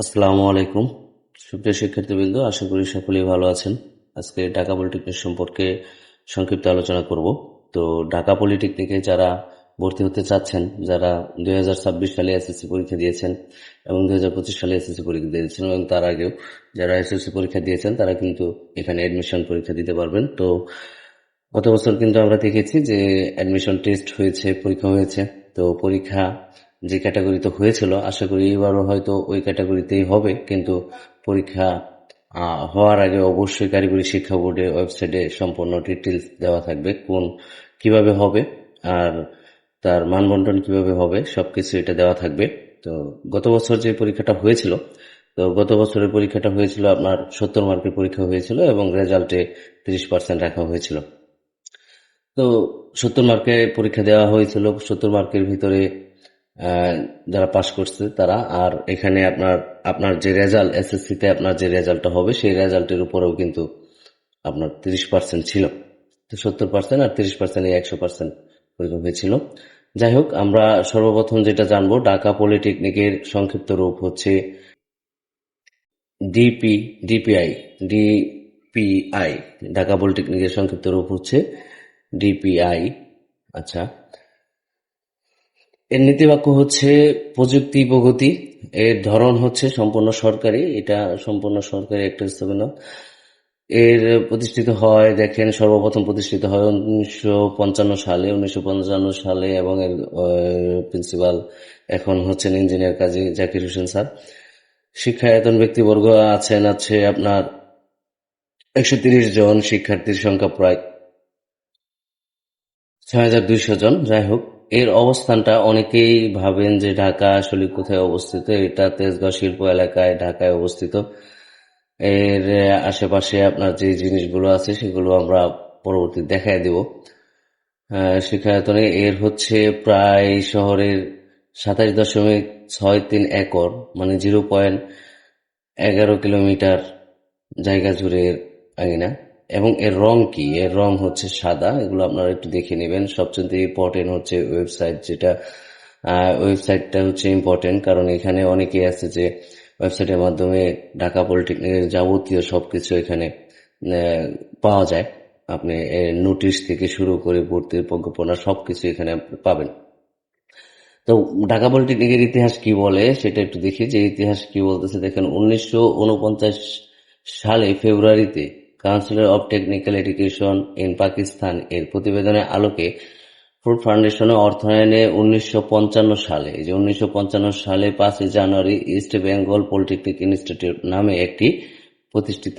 আসসালামু আলাইকুম সুপ্রিয় শিক্ষার্থীবৃন্দ, আশা করি সকলেই ভালো আছেন। আজকে ঢাকা পলিটেকনিক সম্পর্কে সংক্ষিপ্ত আলোচনা করব। তো ঢাকা পলিটেকনিকে যারা ভর্তি হতে চাচ্ছেন, যারা 2026 সালে এসএসসি পরীক্ষা দিয়েছেন এবং 2025 সালে এসএসসি পরীক্ষা দিয়েছেন এবং তার আগেও যারা এসএসসি পরীক্ষা দিয়েছেন, তারা কিন্তু এখানে অ্যাডমিশন পরীক্ষা দিতে পারবেন। তো গত বছর কিন্তু আমরা দেখেছি যে অ্যাডমিশন টেস্ট হয়েছে, পরীক্ষা হয়েছে। তো পরীক্ষা যে ক্যাটাগরিতে হয়েছিল, আশা করি এবারও হয়তো ওই ক্যাটাগরিতেই হবে, কিন্তু পরীক্ষা হওয়ার আগে অবশ্যই কারিগরি শিক্ষা বোর্ডের ওয়েবসাইটে সম্পূর্ণ ডিটেলস দেওয়া থাকবে, কিভাবে হবে আর তার মানবন্টন কিভাবে হবে, সবকিছু এটা দেওয়া থাকবে। তো গত বছর যে পরীক্ষাটা হয়েছিল, তো গত বছরের পরীক্ষাটা হয়েছিল আপনার 70 মার্কের পরীক্ষা হয়েছিল এবং রেজাল্টে 30% রাখা হয়েছিল। তো 70 মার্কে পরীক্ষা দেওয়া হয়েছিল, 70 মার্কের ভিতরে যারা পাশ করছে তারা। আর এখানে আপনার আপনার যে রেজাল্ট, এসএসসিতে আপনার যে রেজাল্টটা হবে, সেই রেজাল্টের উপরেও কিন্তু আপনার 30% ছিল। তো 70% আর 30% এই 100% পরীক্ষা হয়েছিল। যাই হোক, আমরা সর্বপ্রথম যেটা জানবো, ঢাকা পলিটেকনিকের সংক্ষিপ্ত রূপ হচ্ছে ডিপি ডিপিআই ডিপিআই। ঢাকা পলিটেকনিকের সংক্ষিপ্ত রূপ হচ্ছে ডিপিআই। আচ্ছা, এর নীতিবাক্য হচ্ছে প্রযুক্তি প্রগতি। এর ধরন হচ্ছে সম্পূর্ণ সরকারি, এটা সম্পূর্ণ সরকারি একটা স্থাপনা। এর প্রতিষ্ঠিত হয়, দেখেন, সর্বপ্রথম প্রতিষ্ঠিত হয় 1955 সালে এবং এর প্রিন্সিপাল এখন হচ্ছেন ইঞ্জিনিয়ার কাজী জাকির হোসেন স্যার। শিক্ষায়তন ব্যক্তিবর্গ আছে আপনার 130 জন, শিক্ষার্থীর সংখ্যা প্রায় 6200 জন। যাই হোক, এর অবস্থানটা অনেকেই ভাবেন যে ঢাকা আসলে কোথায় অবস্থিত। এটা তেজগাঁও শিল্প এলাকায় ঢাকায় অবস্থিত। এর আশেপাশে আপনার যে জিনিসগুলো আছে সেগুলো আমরা পরবর্তী দেখায় দেব। শিক্ষায়তনে এর হচ্ছে প্রায় শহরের 27.63 একর, মানে 0.11 কিলোমিটার জায়গা জুড়ে এর আঙিনা। এবং এর রং কি? এর রং হচ্ছে সাদা। এগুলো আপনারা একটু দেখে নেবেন। সবচেয়ে ইম্পর্টেন্ট হচ্ছে ওয়েবসাইট, যেটা ওয়েবসাইটটা হচ্ছে ইম্পর্টেন্ট, কারণ এখানে অনেকেই আছে যে ওয়েবসাইটের মাধ্যমে ঢাকা পলিটেকনিকের যাবতীয় সবকিছু এখানে পাওয়া যায়। আপনি নোটিশ থেকে শুরু করে ভর্তির প্রজ্ঞাপনা সবকিছু এখানে পাবেন। তো ঢাকা পলিটেকনিকের ইতিহাস কি বলে সেটা একটু দেখি, যে ইতিহাস কি বলতেছে। দেখেন, 1949 সালে ফেব্রুয়ারিতে council of technical education in Pakistan এর প্রতিবেদনের আলোকে ফুড ফাউন্ডেশনের অর্থায়নে 1955 সালে, এই যে 1955 সালে 5 জানুয়ারি ইস্ট বেঙ্গল পলিটেকনিক ইনস্টিটিউট নামে একটি প্রতিষ্ঠিত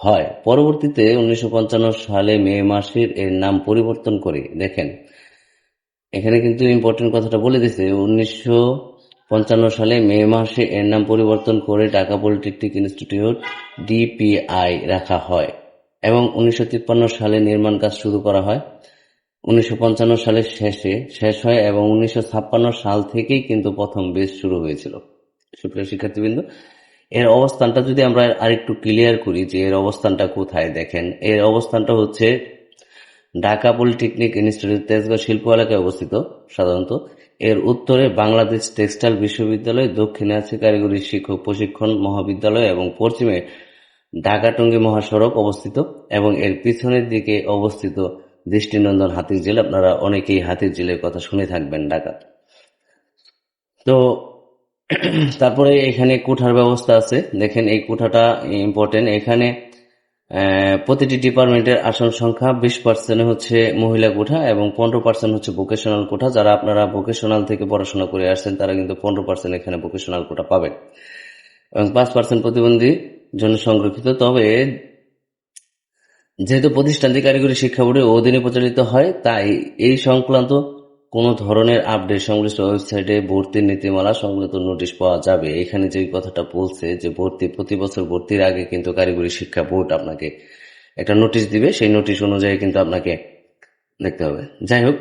হয়। পরবর্তীতে 1955 সালে মে মাসের এর নাম পরিবর্তন করে, দেখেন এখানে কিন্তু ইম্পর্টেন্ট কথাটা বলে দিছে, 1955 সালে মে মাসে এর নাম পরিবর্তন করে ঢাকা পলিটেকনিক ইনস্টিটিউট ডিপিআই রাখা হয় এবং 1953 সালে নির্মাণ কাজ শুরু করা হয়। 1955 সালের শেষ হয় এবং 1956 সাল থেকেই কিন্তু প্রথম বেচ শুরু হয়েছিল। সুপ্রিয় শিক্ষার্থীবৃন্দ, এর অবস্থানটা যদি আমরা আরেকটু ক্লিয়ার করি যে এর অবস্থানটা কোথায়, দেখেন এর অবস্থানটা হচ্ছে ঢাকা পলিটেকনিক ইনস্টিটিউট তেজগাঁও শিল্প এলাকায় অবস্থিত। সাধারণত এর উত্তরে বাংলাদেশ টেক্সটাইল বিশ্ববিদ্যালয়, দক্ষিণে আছে কারিগরি শিক্ষক প্রশিক্ষণ মহাবিদ্যালয় এবং পশ্চিমে ঢাকা টঙ্গী মহাসড়ক অবস্থিত এবং এর পিছনের দিকে অবস্থিত দৃষ্টিনন্দন হাতিরঝিল। আপনারা অনেকেই হাতিরঝিলের কথা শুনে থাকবেন ঢাকা। তো তারপরে এখানে কোঠার ব্যবস্থা আছে। দেখেন, এই কোঠাটা ইম্পর্টেন্ট। এখানে প্রতিটি ডিপার্টমেন্টের আসন সংখ্যা 20% হচ্ছে মহিলা কোঠা এবং 15% হচ্ছে ভোকেশনাল কোঠা। যারা আপনারা ভোকেশনাল থেকে পড়াশোনা করে আসছেন তারা কিন্তু 15% এখানে ভোকেশনাল কোঠা পাবেন এবং 5% প্রতিবন্ধী জন্য সংরক্ষিত। তবে যেহেতু প্রতিষ্ঠানটি কারিগরি শিক্ষা বোর্ডের অধীনে পরিচালিত হয়, তাই এই সংক্রান্ত কোনো ধরনের আপডেট সংশ্লিষ্ট ওয়েবসাইটে ভর্তির নীতিমালা সংক্রান্ত নোটিশ পাওয়া যাবে। এখানে যে কথাটা বলছে যে প্রতি বছর ভর্তির আগে কিন্তু কারিগরি শিক্ষা বোর্ড আপনাকে একটা নোটিশ দিবে, সেই নোটিশ অনুযায়ী কিন্তু আপনাকে দেখতে হবে। যাই হোক,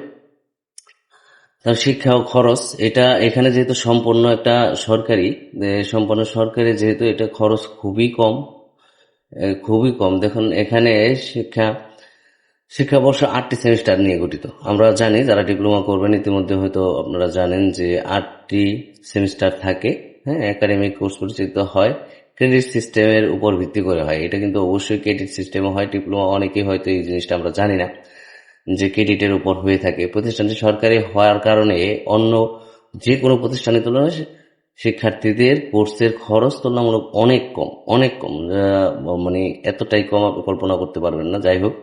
তার শিক্ষা ও খরচ, এটা এখানে যেহেতু সম্পূর্ণ সরকারি, যেহেতু এটা খরচ খুবই কম। দেখুন, এখানে শিক্ষাবর্ষ 8টি সেমিস্টার নিয়ে গঠিত। আমরা জানি, যারা ডিপ্লোমা করবেন ইতিমধ্যে হয়তো আপনারা জানেন যে 8টি সেমিস্টার থাকে। হ্যাঁ, একাডেমিক কোর্স পরিচালিত হয় ক্রেডিট সিস্টেমের উপর ভিত্তি করে হয়। এটা কিন্তু অবশ্যই ক্রেডিট সিস্টেমে হয়। ডিপ্লোমা অনেকেই হয়তো এই জিনিসটা আমরা জানি না যে ক্রেডিটের উপর হয়ে থাকে। প্রতিষ্ঠানটি সরকারি হওয়ার কারণে অন্য যে কোনো প্রতিষ্ঠানের তুলনায় শিক্ষার্থীদের কোর্সের খরচ তুলনামূলক অনেক কম, অনেক কম। মানে এতটাই কম আপনি কল্পনা করতে পারবেন না। যাই হোক,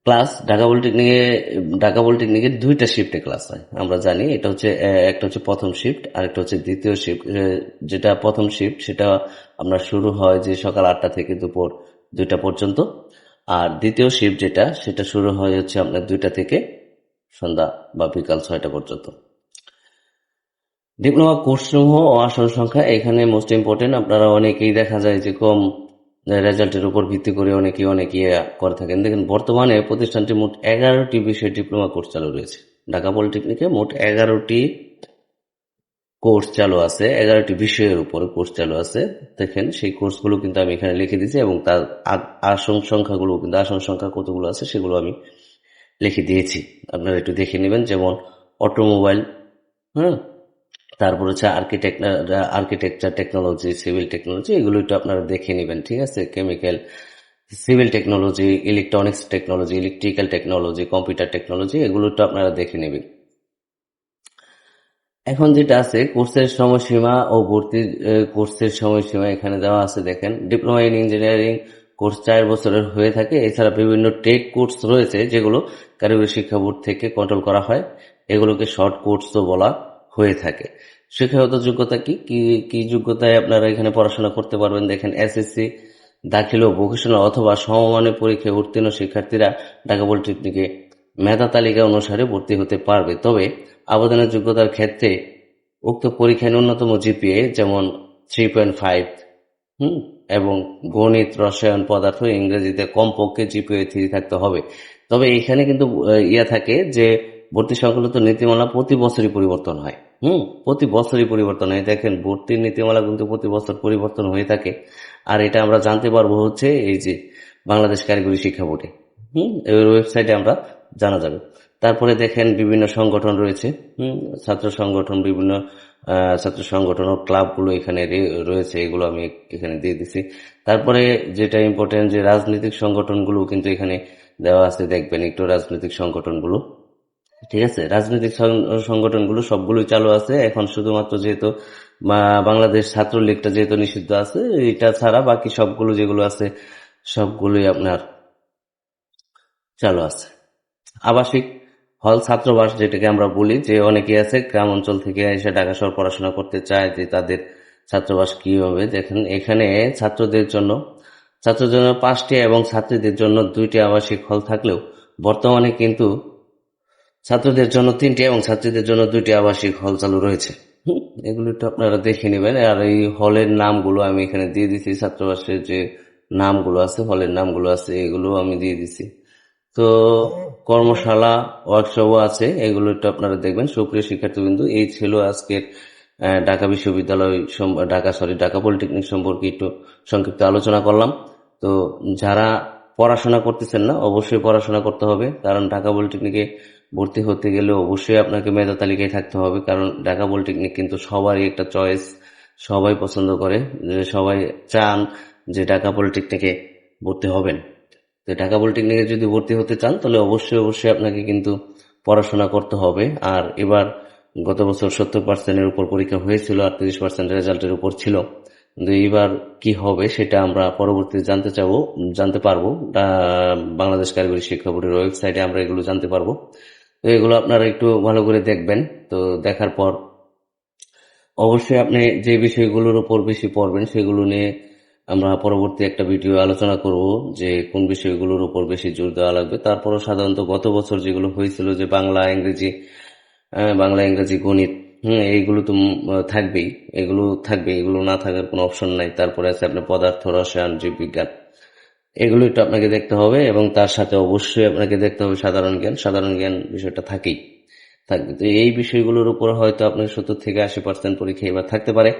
ক্লাস ঢাকা পলিটেকনিকে 2টা শিফটে ক্লাস হয় আমরা জানি। এটা হচ্ছে একটা হচ্ছে প্রথম শিফট আর একটা হচ্ছে দ্বিতীয় শিফট। যেটা প্রথম শিফট সেটা আপনার শুরু হয় যে সকাল 8টা থেকে দুপুর 2টা পর্যন্ত, আর দ্বিতীয় শিফট যেটা সেটা শুরু হয় হচ্ছে আপনার 2টা থেকে সন্ধ্যা বা বিকাল 6টা পর্যন্ত। ডিপ্লোমা কোর্সসমূহ ও আসন সংখ্যা এখানে মোস্ট ইম্পর্টেন্ট। আপনারা অনেকেই দেখা যায় যে কম রেজাল্টের উপর ভিত্তি করে অনেকে করে থাকেন। দেখেন, বর্তমানে প্রতিষ্ঠানটি মোট 11টি বিষয়ে ডিপ্লোমা কোর্স চালু রয়েছে। ঢাকা পলিটেকনিকে মোট 11টি কোর্স চালু আছে, 11টি বিষয়ের উপর কোর্স চালু আছে। দেখেন, সেই কোর্সগুলো কিন্তু আমি এখানে লিখে দিয়েছি এবং তার আসন সংখ্যা কতগুলো আছে সেগুলো আমি লিখে দিয়েছি। আপনারা একটু দেখে নেবেন। যেমন অটোমোবাইল, হ্যাঁ, তারপর হচ্ছে আর্কিটেকচার টেকনোলজি, সিভিল টেকনোলজি, এগুলো একটু আপনারা দেখে নেবেন, ঠিক আছে। Chemical, civil technology, electronics technology, electrical technology, computer technology, এগুলো একটু আপনারা দেখে নেবেন। এখন যেটা আছে কোর্সের সময়সীমা ও ভর্তির কোর্সের সময়সীমা এখানে দেওয়া আছে। দেখেন, ডিপ্লোমা ইন ইঞ্জিনিয়ারিং কোর্স 4 বছরের হয়ে থাকে। এছাড়া বিভিন্ন টেক কোর্স রয়েছে যেগুলো কারিগরি শিক্ষা বোর্ড থেকে কন্ট্রোল করা হয়। এগুলোকে শর্ট কোর্সও বলা হয়ে থাকে। শিক্ষাগত যোগ্যতা কি কি কি যোগ্যতায় আপনারা এখানে পড়াশোনা করতে পারবেন? দেখেন, এসএসসি দাখিল ও ভোকেশনাল অথবা সমমানের পরীক্ষায় উত্তীর্ণ শিক্ষার্থীরা ঢাকা পলিটেকনিকে মেধা তালিকা অনুসারে ভর্তি হতে পারবে। তবে আবেদনের যোগ্যতার ক্ষেত্রে উক্ত পরীক্ষায় ন্যূনতম জিপিএ যেমন 3.5 এবং গণিত, রসায়ন, পদার্থ, ইংরেজিতে কমপক্ষে জিপিএ 3 থাকতে হবে। তবে এখানে কিন্তু থাকে যে ভর্তি সংক্রান্ত নীতিমালা প্রতি বছরই পরিবর্তন হয়। প্রতি বছরই পরিবর্তন হয়। দেখেন, ভর্তির নীতিমালা কিন্তু প্রতি বছর পরিবর্তন হয়ে থাকে। আর এটা আমরা জানতে পারবো হচ্ছে এই যে বাংলাদেশ কারিগরি শিক্ষা বোর্ডে, এর ওয়েবসাইটে আমরা জানা যাবে। তারপরে দেখেন, বিভিন্ন সংগঠন রয়েছে, ছাত্র সংগঠন, বিভিন্ন ছাত্র সংগঠন ও ক্লাবগুলো এখানে রয়েছে, এগুলো আমি এখানে দিয়ে দিছি। তারপরে যেটা ইম্পর্টেন্ট যে রাজনৈতিক সংগঠনগুলো কিন্তু এখানে দেওয়া আছে। দেখবেন একটু রাজনৈতিক সংগঠনগুলো, ঠিক আছে। রাজনৈতিক সংগঠনগুলো সবগুলোই চালু আছে এখন, শুধুমাত্র যেহেতু বাংলাদেশ ছাত্রলীগটা যেহেতু নিষিদ্ধ আছে, এটা ছাড়া বাকি সবগুলো যেগুলো আছে সবগুলোই আপনার চালু আছে। আবাসিক হল ছাত্রাবাস যেটাকে আমরা বলি, যে অনেকে আছে গ্রাম অঞ্চল থেকে এসে ঢাকা শহর পড়াশোনা করতে চায়, যে তাদের ছাত্রাবাস কি হবে। দেখেন, এখানে ছাত্রদের জন্য 5টি এবং ছাত্রীদের জন্য 2টি আবাসিক হল থাকলেও বর্তমানে কিন্তু ছাত্রদের জন্য 3টি এবং ছাত্রীদের জন্য 2টি আবাসিক হল চালু রয়েছে। এগুলো একটু আপনারা দেখে নেবেন। আর এই হলের নামগুলো আমি এখানে দিয়ে দিছি, ছাত্রাবাসের যে নামগুলো আছে, হলের নামগুলো আছে, এগুলো আমি দিয়ে দিছি। তো কর্মশালা, ওয়ার্কশপও আছে, এগুলো একটু আপনারা দেখবেন। সুপ্রিয় শিক্ষার্থীবৃন্দ, এই ছিল আজকের ঢাকা বিশ্ববিদ্যালয় ঢাকা পলিটেকনিক সম্পর্কে একটু সংক্ষিপ্ত আলোচনা করলাম। তো যারা পড়াশোনা করতেছেন না, অবশ্যই পড়াশোনা করতে হবে, কারণ ঢাকা পলিটেকনিকে ভর্তি হতে গেলে অবশ্যই আপনাকে মেধা তালিকায় থাকতে হবে। কারণ ঢাকা পলিটেকনিক কিন্তু সবারই একটা চয়েস, সবাই পছন্দ করে, যে সবাই চান যে ঢাকা পলিটেকনিকে ভর্তি হবেন। তো ঢাকা পলিটেকনিকে যদি ভর্তি হতে চান তাহলে অবশ্যই আপনাকে কিন্তু পড়াশোনা করতে হবে। আর এবার গত বছর 70%-এর উপর পরীক্ষা হয়েছিল আর 30% রেজাল্টের উপর ছিল। কিন্তু এবার কি হবে সেটা আমরা পরবর্তীতে জানতে পারবো। বাংলাদেশ কারিগরি শিক্ষা বোর্ডের ওয়েবসাইটে আমরা এগুলো জানতে পারবো। তো এগুলো আপনারা একটু ভালো করে দেখবেন। তো দেখার পর অবশ্যই আপনি যে বিষয়গুলোর উপর বেশি পড়বেন সেগুলো নিয়ে আমরা পরবর্তী একটা ভিডিও আলোচনা করব, যে কোন বিষয়গুলোর উপর বেশি জোর দেওয়া লাগবে। তারপরও সাধারণত গত বছর যেগুলো হয়েছিল, যে বাংলা, ইংরেজি, গণিত, এইগুলো তো থাকবেই, এগুলো না থাকার কোনো অপশন নাই। তারপরে আছে আপনার পদার্থ, রসায়ন, জীববিজ্ঞান, এগুলো একটু আপনাকে দেখতে হবে। এবং তার সাথে অবশ্যই আপনাকে দেখতে হবে সাধারণ জ্ঞান বিষয়টা থাকবে। তো এই বিষয়গুলোর উপর হয়তো আপনার 70 থেকে 80% পরীক্ষা এবার থাকতে পারে।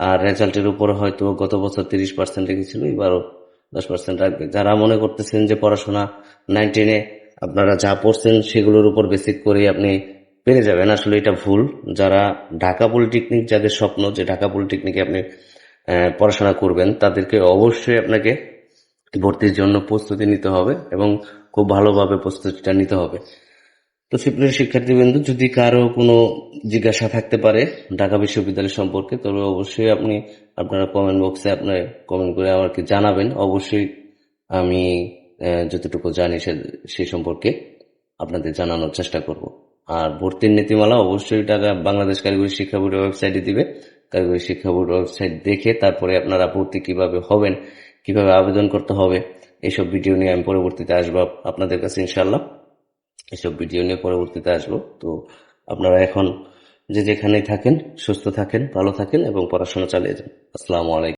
আর রেজাল্টের উপর হয়তো গত বছর 30% রেখেছিল, এবারও 10% রাখবে। যারা মনে করতেছেন যে পড়াশোনা 9-10-এ আপনারা যা পড়ছেন সেগুলোর উপর বেসিক করে আপনি পেরে যাবেন। আসলে এটা ভুল। যারা ঢাকা পলিটেকনিক, যাদের স্বপ্ন যে ঢাকা পলিটেকনিকে আপনি পড়াশোনা করবেন, তাদেরকে অবশ্যই আপনাকে ভর্তির জন্য প্রস্তুতি নিতে হবে এবং খুব ভালোভাবে প্রস্তুতিটা নিতে হবে। তো সুপ্রিয় শিক্ষার্থীবৃন্দ, যদি কারো কোনো জিজ্ঞাসা থাকতে পারে ঢাকা বিশ্ববিদ্যালয় সম্পর্কে, তবে অবশ্যই আপনারা কমেন্ট বক্সে আপনার কমেন্ট করে আমাকে জানাবেন। অবশ্যই আমি যতটুকু জানি সেই সম্পর্কে আপনাদের জানানোর চেষ্টা করব। আর ভর্তির নীতিমালা অবশ্যই বাংলাদেশ কারিগরি শিক্ষা বোর্ডের ওয়েবসাইটে দিবে। কারিগরি শিক্ষা বোর্ড ওয়েবসাইট দেখে তারপরে আপনারা ভর্তি কিভাবে হবেন, কিভাবে আবেদন করতে হবে, এইসব ভিডিও নিয়ে আমি পরবর্তীতে আসবো আপনাদের কাছে ইনশাল্লাহ। এসব ভিডিও নিয়ে পরবর্তীতে আসবো। তো আপনারা এখন যে যেখানেই থাকেন সুস্থ থাকেন, ভালো থাকেন এবং পড়াশোনা চালিয়ে যান। আসসালামু আলাইকুম।